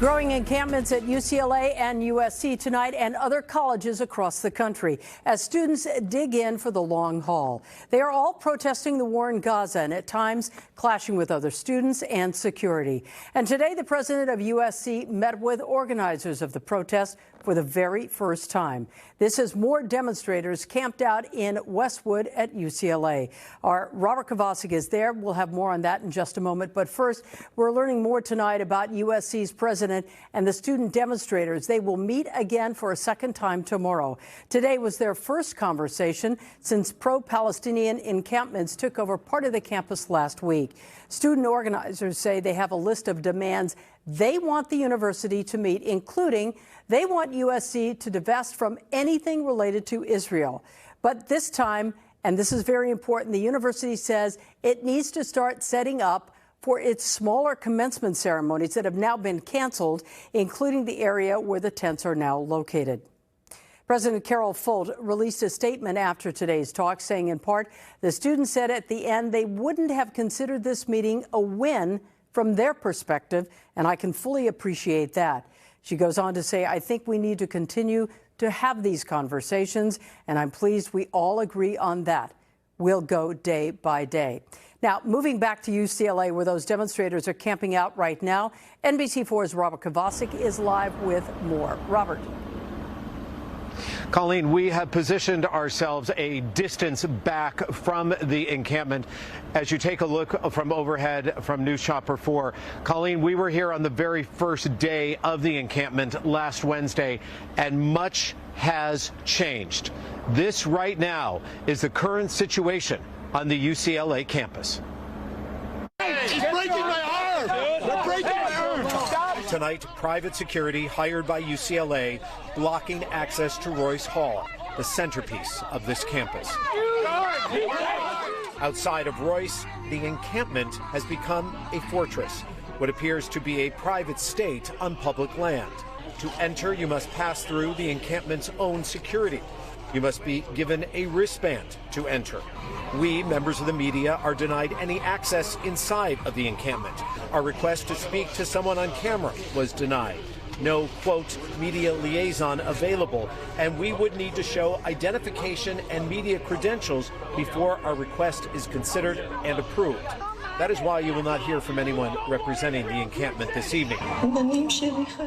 Growing encampments at UCLA and USC tonight and other colleges across the country as students dig in for the long haul. They are all protesting the war in Gaza and at times clashing with other students and security. And today the president of USC met with organizers of the protest for the very first time. This as more demonstrators camped out in Westwood at UCLA. Our Robert Kovacik is there. We'll have more on that in just a moment. But first, we're learning more tonight about USC's president and the student demonstrators. They will meet again for a second time tomorrow. Today was their first conversation since pro-Palestinian encampments took over part of the campus last week. Student organizers say they have a list of demands they want the university to meet, including they want USC to divest from anything related to Israel. But this time, and this is very important, the university says it needs to start setting up for its smaller commencement ceremonies that have now been canceled, including the area where the tents are now located. President Carol Folt released a statement after today's talk, saying in part, the students said at the end they wouldn't have considered this meeting a win from their perspective, and I can fully appreciate that. She goes on to say, I think we need to continue to have these conversations, and I'm pleased we all agree on that. We'll go day by day. Now, moving back to UCLA, where those demonstrators are camping out right now, NBC4's Robert Kovacik is live with more. Robert. Colleen, we have positioned ourselves a distance back from the encampment. As you take a look from overhead from News Chopper 4, Colleen, we were here on the very first day of the encampment last Wednesday, and much has changed. This right now is the current situation on the UCLA campus. He's breaking my arm! They're breaking my arm! Tonight, private security hired by UCLA blocking access to Royce Hall, the centerpiece of this campus. Outside of Royce, the encampment has become a fortress, what appears to be a private state on public land. To enter, you must pass through the encampment's own security. You must be given a wristband to enter. We, members of the media, are denied any access inside of the encampment. Our request to speak to someone on camera was denied. No, quote, media liaison available, and we would need to show identification and media credentials before our request is considered and approved. That is why you will not hear from anyone representing the encampment this evening.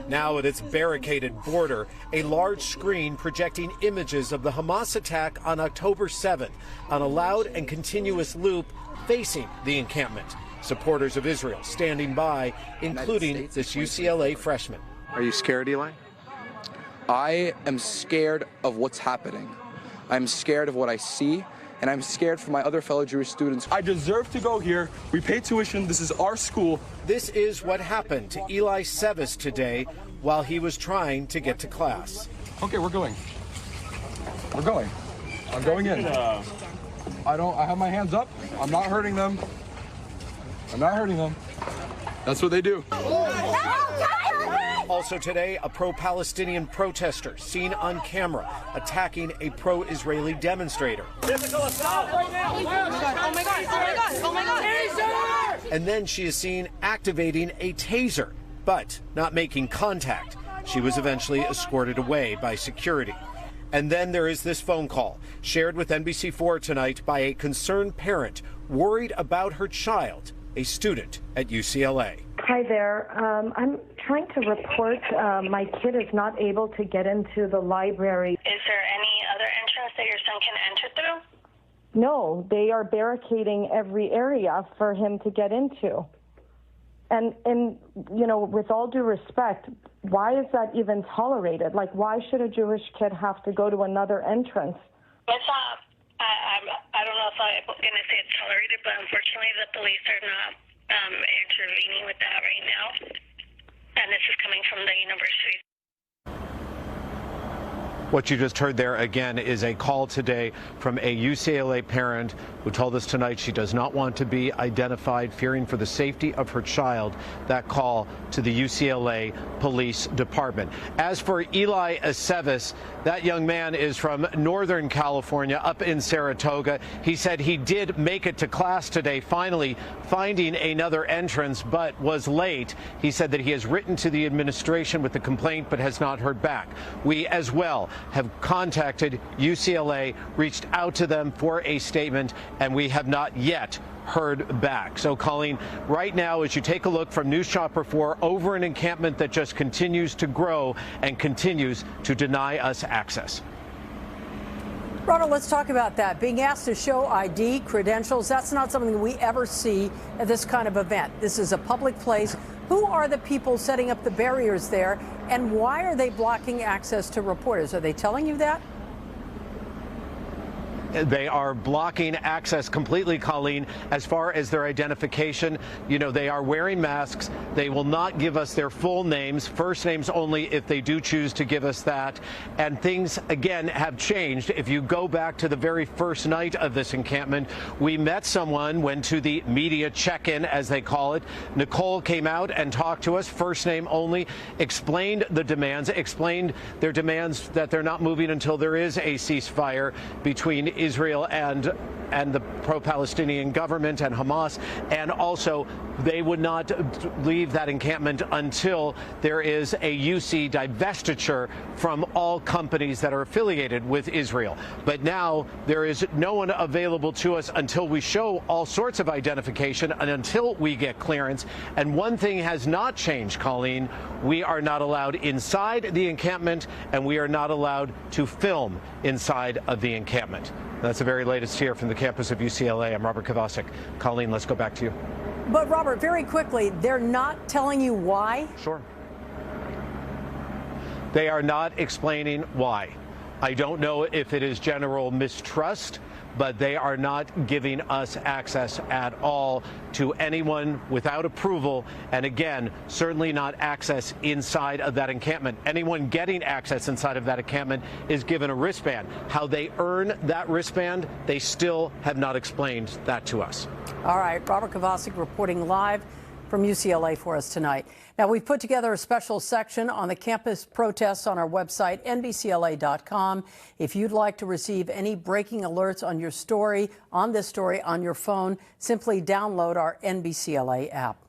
Now at its barricaded border, a large screen projecting images of the Hamas attack on October 7th on a loud and continuous loop facing the encampment. Supporters of Israel standing by, including this UCLA freshman. Are you scared, Eli? I am scared of what's happening. I'm scared of what I see. And I'm scared for my other fellow Jewish students. I deserve to go here. We pay tuition. This is our school. This is what happened to Eli Sevis today while he was trying to get to class. Okay, we're going. We're going. I'm going in. I have my hands up. I'm not hurting them. I'm not hurting them. That's what they do. Also today, a pro-Palestinian protester seen on camera attacking a pro-Israeli demonstrator. Stop right now! Oh my God! Oh my God! Oh my God! Taser! And then she is seen activating a taser, but not making contact. She was eventually escorted away by security. And then there is this phone call shared with NBC4 tonight by a concerned parent worried about her child, a student at UCLA. Hi there. I'm trying to report my kid is not able to get into the library. Is there any other entrance that your son can enter through? No, they are barricading every area for him to get into. And you know, with all due respect, why is that even tolerated? Like, why should a Jewish kid have to go to another entrance? It's not, I don't know if I'm going to say it's tolerated, but unfortunately the police are not intervening with that right now, and this is coming from the university. What you just heard there again is a call today from a UCLA parent who told us tonight she does not want to be identified, fearing for the safety of her child. That call to the UCLA Police Department. As for Eli Aceves, that young man is from Northern California, up in Saratoga. He said he did make it to class today, finally finding another entrance, but was late. He said that he has written to the administration with the complaint, but has not heard back. We as well have contacted UCLA, reached out to them for a statement, and we have not yet heard back. So, Colleen, right now, as you take a look from News Chopper 4 over an encampment that just continues to grow and continues to deny us access. Ronald, let's talk about that. Being asked to show ID, credentials, that's not something we ever see at this kind of event. This is a public place. Who are the people setting up the barriers there, and why are they blocking access to reporters? Are they telling you that? They are blocking access completely, Colleen. As far as their identification, you know, they are wearing masks. They will not give us their full names, first names only if they do choose to give us that. And things, again, have changed. If you go back to the very first night of this encampment, we met someone, went to the media check-in, as they call it. Nicole came out and talked to us, first name only, explained the demands, explained their demands that they're not moving until there is a ceasefire between Israel and the pro-Palestinian government and Hamas, and also they would not leave that encampment until there is a UC divestiture from all companies that are affiliated with Israel. But now there is no one available to us until we show all sorts of identification and until we get clearance. And one thing has not changed, Colleen. We are not allowed inside the encampment, and we are not allowed to film inside of the encampment. That's the very latest here from the campus of UCLA. I'm Robert Kovacik. Colleen, let's go back to you. But, Robert, very quickly, they're not telling you why? Sure. They are not explaining why. I don't know if it is general mistrust, but they are not giving us access at all to anyone without approval. And again, certainly not access inside of that encampment. Anyone getting access inside of that encampment is given a wristband. How they earn that wristband, they still have not explained that to us. All right, Robert Kovacik reporting live from UCLA for us tonight. Now, we've put together a special section on the campus protests on our website, NBCLA.com. If you'd like to receive any breaking alerts on your story, on this story, on your phone, simply download our NBCLA app.